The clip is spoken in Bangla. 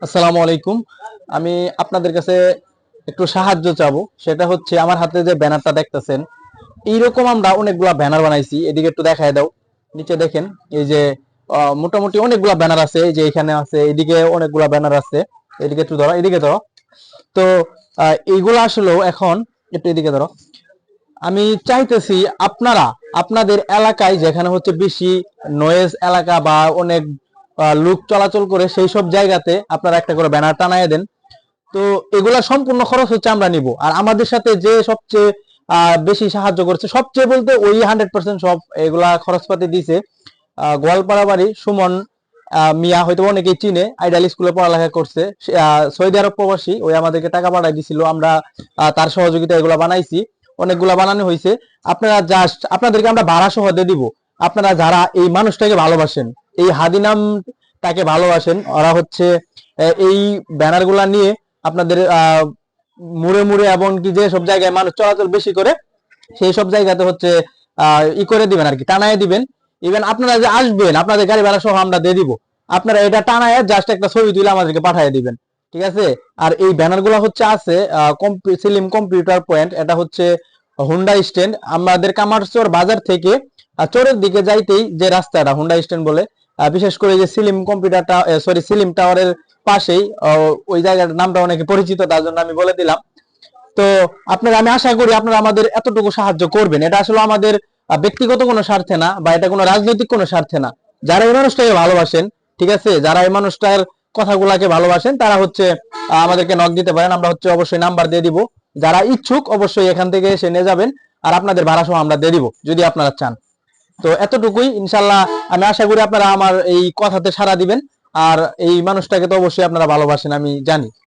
আসসালামু আলাইকুম। আমি আপনাদের কাছে একটু সাহায্য চাবো। সেটা হচ্ছে আমার হাতে যে ব্যানারটা দেখতেছেন, এইরকম আমরা অনেকগুলা ব্যানার বানাইছি। এদিকে একটু দেখায় দাও। নিচে দেখেন, এই যে মোটামুটি অনেকগুলা ব্যানার আছে। এই যে এখানে আছে, এদিকে অনেকগুলা ব্যানার আছে। এদিকে একটু ধরো, এদিকে ধরো। তো এইগুলা আসলেও এখন একটু এদিকে ধরো। আমি চাইতেছি আপনারা আপনাদের এলাকায় যেখানে হচ্ছে বেশি নয়েজ এলাকা বা অনেক লোক চলাচল করে সেই সব জায়গাতে আপনারা একটা করে ব্যানার টানায় দেন। তো এগুলা সম্পূর্ণ খরচ হচ্ছে আমরা নিব। আর আমাদের সাথে যে সবচেয়ে বেশি সাহায্য করছে, সবচেয়ে বলতে ওই 100% সব এগুলা খরচপাতি দিছে গোয়ালপাড়া বাড়ি সুমন মিয়া, হয়তো অনেকেই চিনে, আইডাল স্কুলে পড়ালেখা করছে। সে, সৌদি আরব প্রবাসী, ওই আমাদেরকে টাকা পাঠাই দিছিল, আমরা তার সহযোগিতা এগুলা বানাইছি। অনেকগুলা বানানো হয়েছে। আপনারা জাস্ট আপনাদেরকে আমরা ভাড়া সহ দিয়ে দিব। আপনারা যারা এই মানুষটাকে ভালোবাসেন, এই হাদি নামটাকে ভালোবাসেন, ওরা হচ্ছে এই ব্যানার গুলা নিয়ে আপনাদের মুড়ে মুড়ে এবং কি যে সব জায়গায় মানুষ চলাচল বেশি করে সেই সব জায়গাতে হচ্ছে ই করে দিবেন আর কি, টানায় দিবেন। ইভেন আপনারা যে আসবেন, আপনাদের গাড়ি ভাড়া সহ আমরা দিয়ে দিব। আপনারা এটা টানায় জাস্ট একটা ছবি তুলে আমাদেরকে পাঠিয়ে দিবেন, ঠিক আছে? আর এই ব্যানার গুলো হচ্ছে আছে সিলিম কম্পিউটার পয়েন্ট, এটা হচ্ছে হুন্ডা স্ট্যান্ড, আমাদের কামারচর বাজার থেকে চরের দিকে যাইতেই যে রাস্তাটা হুন্ডা স্ট্যান্ড বলে, বিশেষ করে যে সিলিম কম্পিউটারটা, সরি সিলিম টাওয়ারের পাশেই ওই জায়গাটার নামটা অনেকে পরিচিত, তার জন্য আমি বলে দিলাম। তো আপনারা, আমি আশা করি আপনারা আমাদের এতটুকু সাহায্য করবেন। এটা আসলে আমাদের ব্যক্তিগত কোনো স্বার্থে না, বা এটা কোনো রাজনৈতিক কোনো স্বার্থে না। যারা এই মানুষটাকে ভালোবাসেন, ঠিক আছে, যারা এই মানুষটার কথাগুলাকে ভালোবাসেন, তারা হচ্ছে আমাদেরকে নক দিতে পারেন। আমরা হচ্ছে অবশ্যই নাম্বার দিয়ে দিব। যারা ইচ্ছুক অবশ্যই এখান থেকে এসে নিয়ে যাবেন। আর আপনাদের ভাড়া সহ আমরা দিয়ে দিব যদি আপনারা চান। তো এতটুকুই, ইনশাল্লাহ। আমি আশা করি আপনারা আমার এই কথাতে সাড়া দিবেন। আর এই মানুষটাকে তো অবশ্যই আপনারা ভালোবাসেন, আমি জানি।